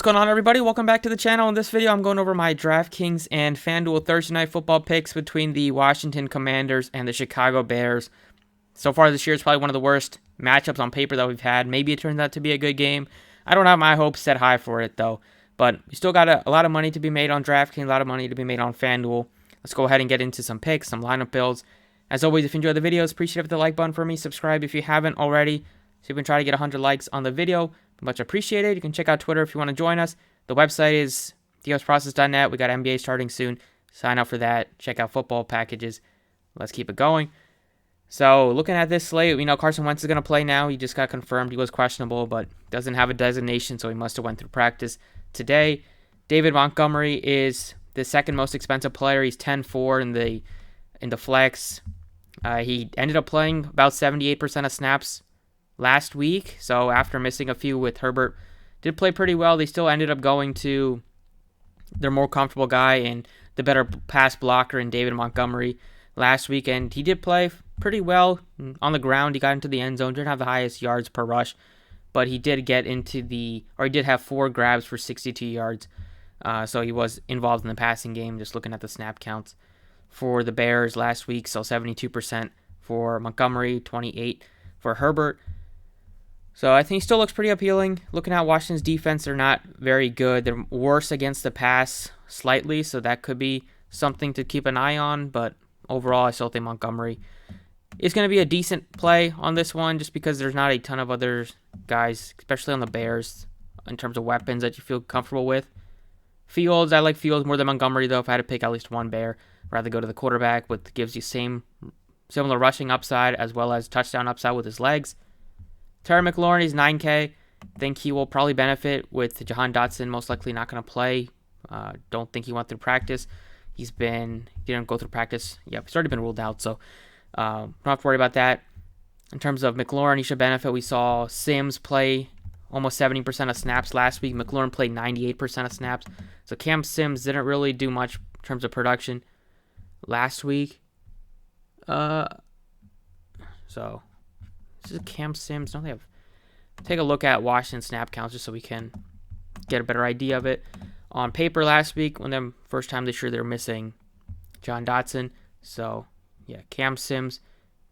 What's going on, everybody? Welcome back to the channel. In this video, I'm going over my Draftkings and Fanduel Thursday Night Football picks between the Washington Commanders and the Chicago Bears. So far this year, it's probably one of the worst matchups on paper that we've had. Maybe it turns out to be a good game. I don't have my hopes set high for it, though. But we still got a lot of money to be made on Draftkings, a lot of money to be made on Fanduel. Let's go ahead and get into some picks, some lineup builds. As always, if you enjoy the videos, appreciate it if the like button for me. Subscribe if you haven't already, so we can try to get 100 likes on the video. Much appreciated. You can check out Twitter if you want to join us. The website is dosprocess.net. We got NBA starting soon. Sign up for that. Check out football packages. Let's keep it going. So, looking at this slate, we know Carson Wentz is going to play now. He just got confirmed he was questionable, but doesn't have a designation, so he must have went through practice today. David Montgomery is the second most expensive player. He's 10-4 in the flex. He ended up playing about 78% of snaps last week, so after missing a few with Herbert, did play pretty well. They still ended up going to their more comfortable guy and the better pass blocker in David Montgomery last week, and he did play pretty well on the ground. He got into the end zone, didn't have the highest yards per rush, but he did he did have 4 grabs for 62 yards, so he was involved in the passing game, just looking at the snap counts for the Bears last week. So 72% for Montgomery, 28% for Herbert. So I think he still looks pretty appealing. Looking at Washington's defense, they're not very good. They're worse against the pass slightly, so that could be something to keep an eye on. But overall, I still think Montgomery is going to be a decent play on this one, just because there's not a ton of other guys, especially on the Bears, in terms of weapons that you feel comfortable with. Fields, I like Fields more than Montgomery, though. If I had to pick at least one Bear, I'd rather go to the quarterback, which gives you similar rushing upside as well as touchdown upside with his legs. Terry McLaurin is $9K. I think he will probably benefit with Jahan Dotson most likely not going to play. Don't think he went through practice. He didn't go through practice. Yeah, he's already been ruled out, so don't have to worry about that. In terms of McLaurin, he should benefit. We saw Sims play almost 70% of snaps last week. McLaurin played 98% of snaps. So Cam Sims didn't really do much in terms of production last week. So this is Cam Sims. Don't they have? Take a look at Washington snap counts just so we can get a better idea of it. On paper last week, when the first time this year, they were missing John Dotson. So yeah, Cam Sims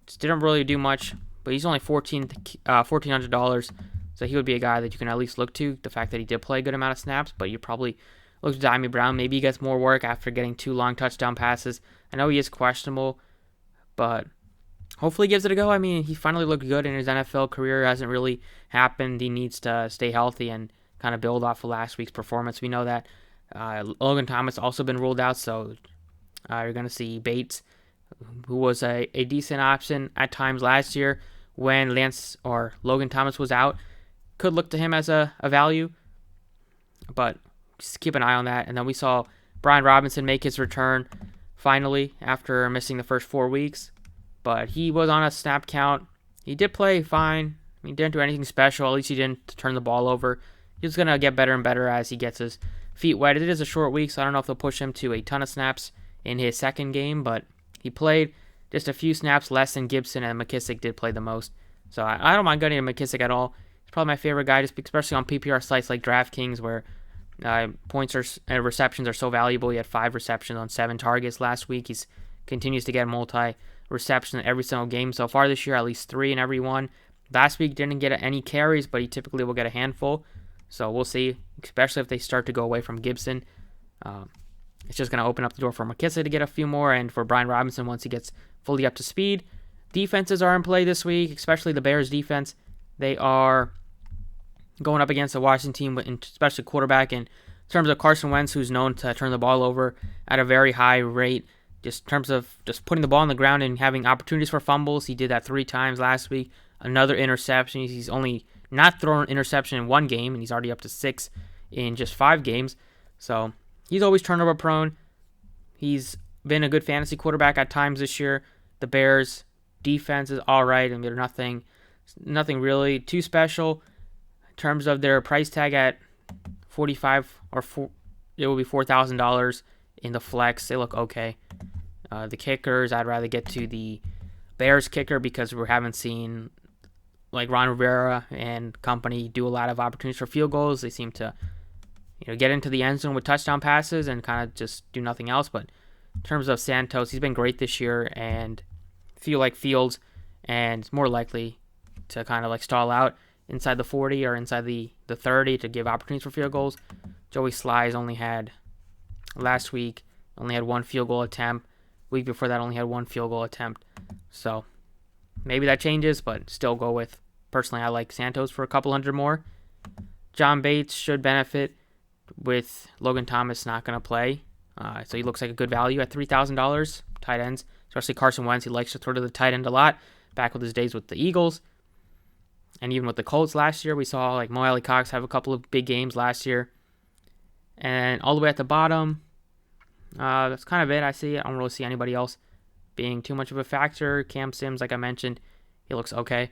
just didn't really do much, but he's only $1,400. So he would be a guy that you can at least look to. The fact that he did play a good amount of snaps, but you probably look to Diami Brown. Maybe he gets more work after getting 2 long touchdown passes. I know he is questionable, but hopefully he gives it a go. I mean, he finally looked good in his NFL career. It hasn't really happened. He needs to stay healthy and kind of build off of last week's performance. We know that Logan Thomas also been ruled out, so you're going to see Bates, who was a decent option at times last year when Logan Thomas was out. Could look to him as a value, but just keep an eye on that. And then we saw Brian Robinson make his return finally after missing the first 4 weeks. But he was on a snap count. He did play fine. He didn't do anything special. At least he didn't turn the ball over. He's going to get better and better as he gets his feet wet. It is a short week, so I don't know if they'll push him to a ton of snaps in his second game. But he played just a few snaps less than Gibson, and McKissick did play the most. So I don't mind getting a McKissick at all. He's probably my favorite guy, just especially on PPR sites like DraftKings, where points and receptions are so valuable. He had 5 receptions on 7 targets last week. He continues to get multi-reception in every single game so far this year, at least 3 in every one. Last week didn't get any carries, but he typically will get a handful. So we'll see, especially if they start to go away from Gibson. It's just going to open up the door for McKissick to get a few more, and for Brian Robinson once he gets fully up to speed. Defenses are in play this week, especially the Bears defense. They are going up against the Washington team, especially quarterback. In terms of Carson Wentz, who's known to turn the ball over at a very high rate, just in terms of just putting the ball on the ground and having opportunities for fumbles. He did that 3 times last week. Another interception. He's only not thrown an interception in 1 game, and he's already up to 6 in just 5 games. So he's always turnover prone. He's been a good fantasy quarterback at times this year. The Bears defense is all right. I mean, they're nothing really too special. In terms of their price tag at it will be $4,000 in the flex. They look okay. The kickers, I'd rather get to the Bears kicker because we haven't seen like Ron Rivera and company do a lot of opportunities for field goals. They seem to get into the end zone with touchdown passes and kind of just do nothing else. But in terms of Santos, he's been great this year, and feel like Fields, and it's more likely to kind of like stall out inside the 40 or inside the 30 to give opportunities for field goals. Joey Sly's last week only had one field goal attempt. Week before that only had one field goal attempt. So maybe that changes, but still go with, personally, I like Santos for a couple hundred more. John Bates should benefit with Logan Thomas not going to play. So he looks like a good value at $3,000. Tight ends, especially Carson Wentz, he likes to throw to the tight end a lot. Back with his days with the Eagles. And even with the Colts last year, we saw like Mo Alley Cox have a couple of big games last year. And all the way at the bottom, that's kind of it. I don't really see anybody else being too much of a factor. Cam Sims, like I mentioned, he looks okay.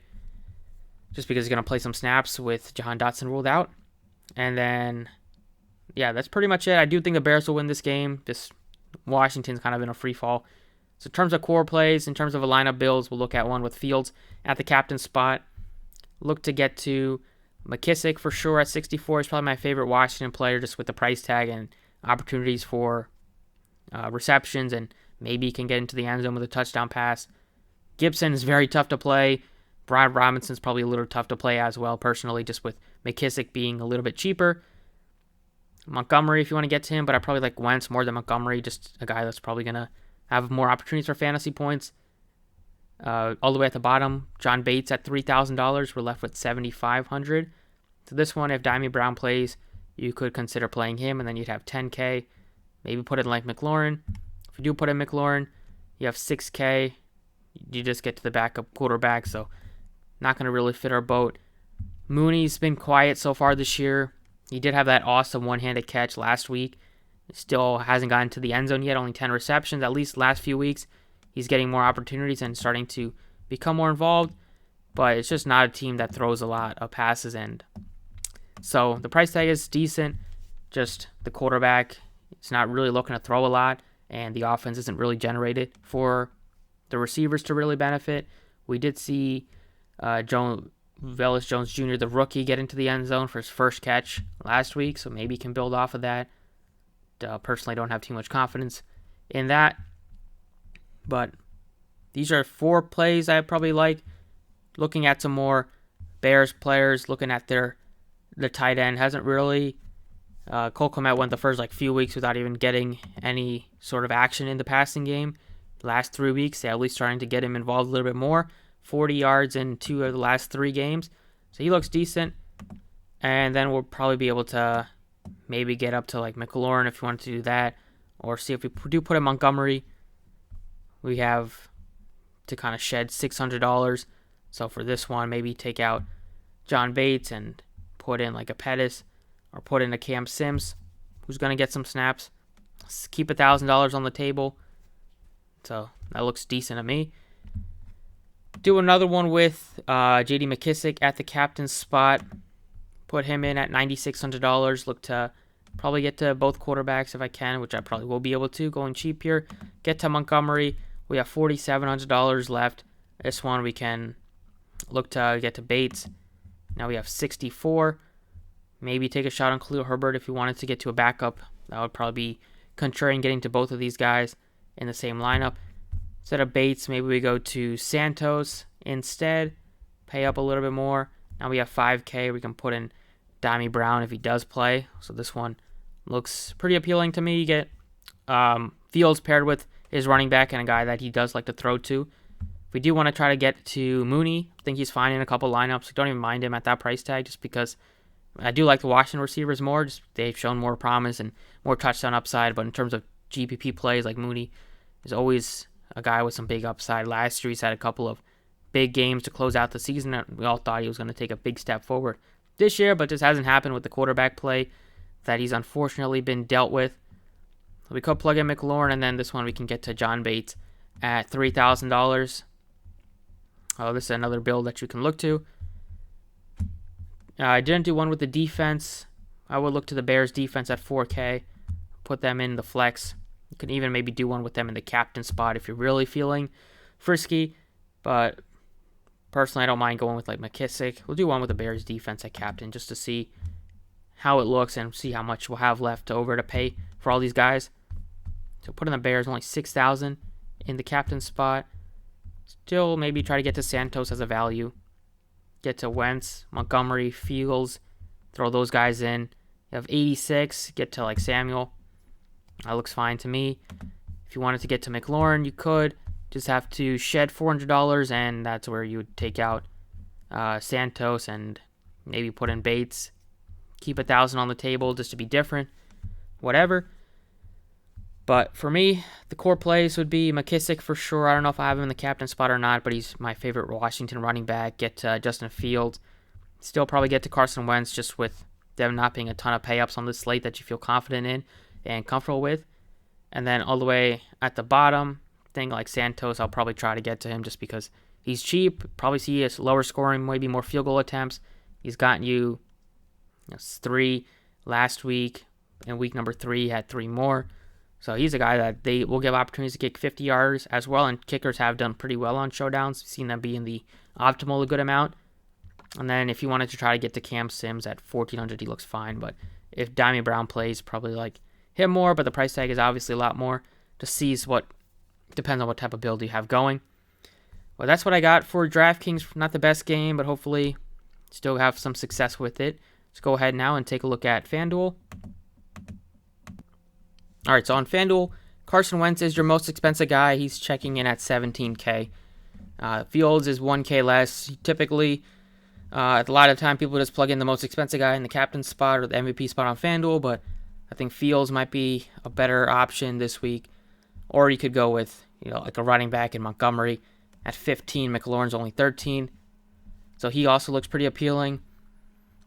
Just because he's going to play some snaps with Jahan Dotson ruled out. And then, yeah, that's pretty much it. I do think the Bears will win this game. Washington's kind of in a free fall. So in terms of core plays, in terms of a lineup builds, we'll look at one with Fields at the captain spot. Look to get to McKissick for sure at 64. He's probably my favorite Washington player just with the price tag and opportunities for receptions, and maybe he can get into the end zone with a touchdown pass. Gibson is very tough to play. Brian Robinson's probably a little tough to play as well, personally, just with McKissick being a little bit cheaper. Montgomery, if you want to get to him, but I probably like Wentz more than Montgomery, just a guy that's probably going to have more opportunities for fantasy points. All the way at the bottom, John Bates at $3,000. We're left with $7,500. So this one, if Dyami Brown plays, you could consider playing him, and then you'd have $10K. Maybe put in like McLaurin. If you do put in McLaurin, you have $6K. You just get to the backup quarterback, so not going to really fit our boat. Mooney's been quiet so far this year. He did have that awesome one-handed catch last week. Still hasn't gotten to the end zone yet, only 10 receptions. At least last few weeks, he's getting more opportunities and starting to become more involved. But it's just not a team that throws a lot of passes. And so the price tag is decent. Just the quarterback, it's not really looking to throw a lot. And the offense isn't really generated for the receivers to really benefit. We did see Velus Jones Jr., the rookie, get into the end zone for his first catch last week. So maybe he can build off of that. Personally, don't have too much confidence in that. But these are 4 plays I probably like. Looking at some more Bears players, looking at the tight end, hasn't really. Cole Kmet went the first few weeks without even getting any sort of action in the passing game. Last 3 weeks, they're at least starting to get him involved a little bit more. 40 yards in 2 of the last 3 games. So he looks decent. And then we'll probably be able to maybe get up to McLaurin if you want to do that. Or see if we do put in Montgomery. We have to kind of shed $600. So for this one, maybe take out John Bates and put in a Pettis, or put in a Cam Sims, who's going to get some snaps. Keep $1,000 on the table. So that looks decent to me. Do another one with J.D. McKissick at the captain's spot. Put him in at $9,600. Look to probably get to both quarterbacks if I can, which I probably will be able to, going cheap here. Get to Montgomery. We have $4,700 left. This one we can look to get to Bates. Now we have 64. Maybe take a shot on Khalil Herbert if you wanted to get to a backup. That would probably be contrarian getting to both of these guys in the same lineup. Instead of Bates, maybe we go to Santos instead. Pay up a little bit more. Now we have $5K. We can put in Dyami Brown if he does play. So this one looks pretty appealing to me. You get Fields paired with his running back and a guy that he does like to throw to. If we do want to try to get to Mooney, I think he's fine in a couple lineups. Don't even mind him at that price tag, just because I do like the Washington receivers more. Just they've shown more promise and more touchdown upside. But in terms of GPP plays, Mooney is always a guy with some big upside. Last year, he's had a couple of big games to close out the season, and we all thought he was going to take a big step forward this year, but just hasn't happened with the quarterback play that he's unfortunately been dealt with. So we could plug in McLaurin, and then this one we can get to John Bates at $3,000. Oh, this is another build that you can look to. I didn't do one with the defense. I would look to the Bears defense at 4K. Put them in the flex. You can even maybe do one with them in the captain spot if you're really feeling frisky. But personally, I don't mind going with McKissick. We'll do one with the Bears defense at captain just to see how it looks and see how much we'll have left over to pay for all these guys. So put in the Bears, only 6,000 in the captain spot. Still maybe try to get to Santos as a value. Get to Wentz, Montgomery, Fields, throw those guys in. You have 86, get to like Samuel. That looks fine to me. If you wanted to get to McLaurin, you could. Just have to shed $400, and that's where you would take out Santos and maybe put in Bates. Keep 1,000 on the table just to be different. Whatever. But for me, the core plays would be McKissick for sure. I don't know if I have him in the captain spot or not, but he's my favorite Washington running back. Get to Justin Fields. Still probably get to Carson Wentz, just with them not being a ton of pay-ups on this slate that you feel confident in and comfortable with. And then all the way at the bottom, thing like Santos, I'll probably try to get to him just because he's cheap. Probably see a lower scoring, maybe more field goal attempts. He's gotten you 3 last week. In week number 3, he had 3 more. So he's a guy that they will give opportunities to kick 50 yards as well, and kickers have done pretty well on showdowns. We've seen them be in the optimal a good amount. And then if you wanted to try to get to Cam Sims at 1,400, he looks fine. But if Damian Brown plays, probably like him more, but the price tag is obviously a lot more. Just sees what depends on what type of build you have going. Well, that's what I got for DraftKings. Not the best game, but hopefully still have some success with it. Let's go ahead now and take a look at FanDuel. All right, so on FanDuel, Carson Wentz is your most expensive guy. He's checking in at 17K. Fields is 1K less. Typically, a lot of time people just plug in the most expensive guy in the captain spot or the MVP spot on FanDuel, but I think Fields might be a better option this week. Or you could go with, like a running back in Montgomery at 15. McLaurin's only 13. So he also looks pretty appealing.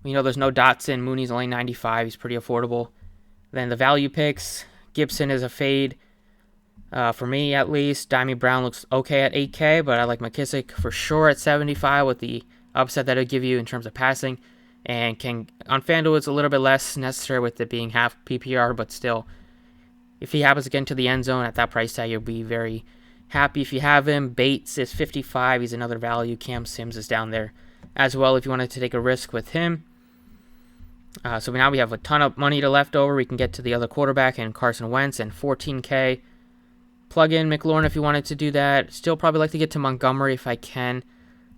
There's no Dotson. Mooney's only 95. He's pretty affordable. Then the value picks. Gibson is a fade, for me at least. Damian Brown looks okay at 8K, but I like McKissick for sure at 75 with the upset that it'll give you in terms of passing. And on FanDuel, it's a little bit less necessary with it being half PPR, but still, if he happens to get into the end zone at that price tag, you'll be very happy if you have him. Bates is 55. He's another value. Cam Sims is down there as well if you wanted to take a risk with him. So now we have a ton of money left over. We can get to the other quarterback and Carson Wentz and 14K. Plug in McLaurin if you wanted to do that. Still probably like to get to Montgomery if I can.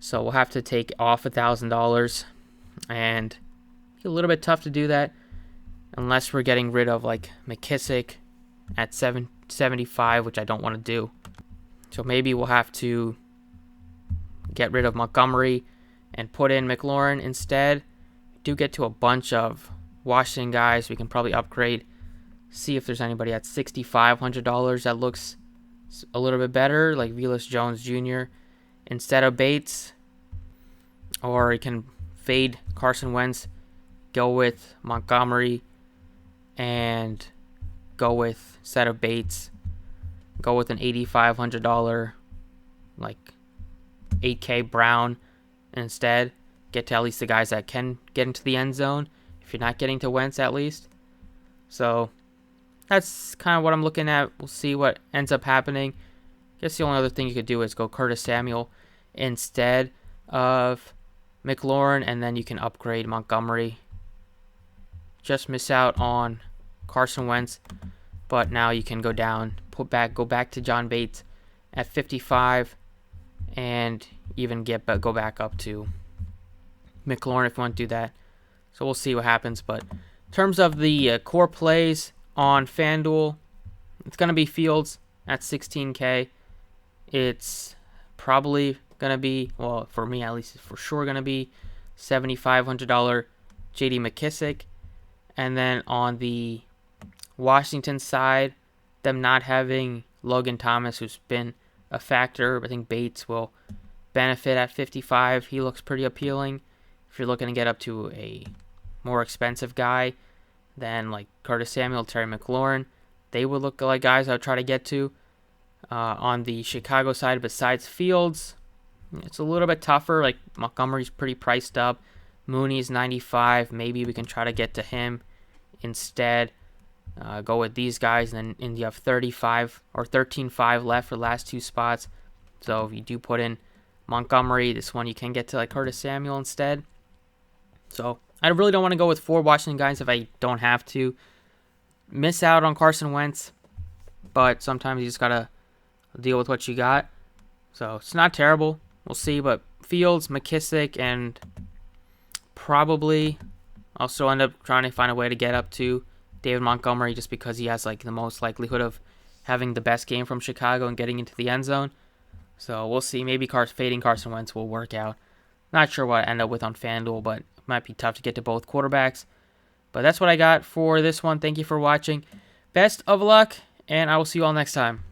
So we'll have to take off $1,000. And a little bit tough to do that unless we're getting rid of like McKissick at 775, which I don't want to do. So maybe we'll have to get rid of Montgomery and put in McLaurin instead. Do get to a bunch of Washington guys we can probably upgrade. See if there's anybody at $6,500 that looks a little bit better, like Velus Jones Jr. instead of Bates. Or you can fade Carson Wentz, go with Montgomery, and go with instead of Bates, go with an $8,500 like 8K Brown instead. Get to at least the guys that can get into the end zone if you're not getting to Wentz at least. So that's kind of what I'm looking at. We'll see what ends up happening. I guess the only other thing you could do is go Curtis Samuel instead of McLaurin, and then you can upgrade Montgomery. Just miss out on Carson Wentz, but now you can go down, go back to John Bates at 55, and even go back up to McLaurin if you want to do that. So we'll see what happens. But in terms of the core plays on FanDuel, it's going to be Fields at 16K. It's probably going to be, well, for me at least, it's for sure going to be $7,500 J.D. McKissick. And then on the Washington side, them not having Logan Thomas, who's been a factor, I think Bates will benefit at 55. He looks pretty appealing. If you're looking to get up to a more expensive guy than like Curtis Samuel, Terry McLaurin, they would look like guys I would try to get to. On the Chicago side, besides Fields, it's a little bit tougher. Like Montgomery's pretty priced up. Mooney's 95. Maybe we can try to get to him instead. Go with these guys, and then you have 35 or 13.5 left for the last 2 spots. So if you do put in Montgomery, this one you can get to like Curtis Samuel instead. So I really don't want to go with 4 Washington guys if I don't have to. Miss out on Carson Wentz, but sometimes you just got to deal with what you got. So it's not terrible. We'll see, but Fields, McKissick, and probably I'll still end up trying to find a way to get up to David Montgomery just because he has like the most likelihood of having the best game from Chicago and getting into the end zone. So we'll see. Maybe fading Carson Wentz will work out. Not sure what I end up with on FanDuel, but it might be tough to get to both quarterbacks. But that's what I got for this one. Thank you for watching. Best of luck, and I will see you all next time.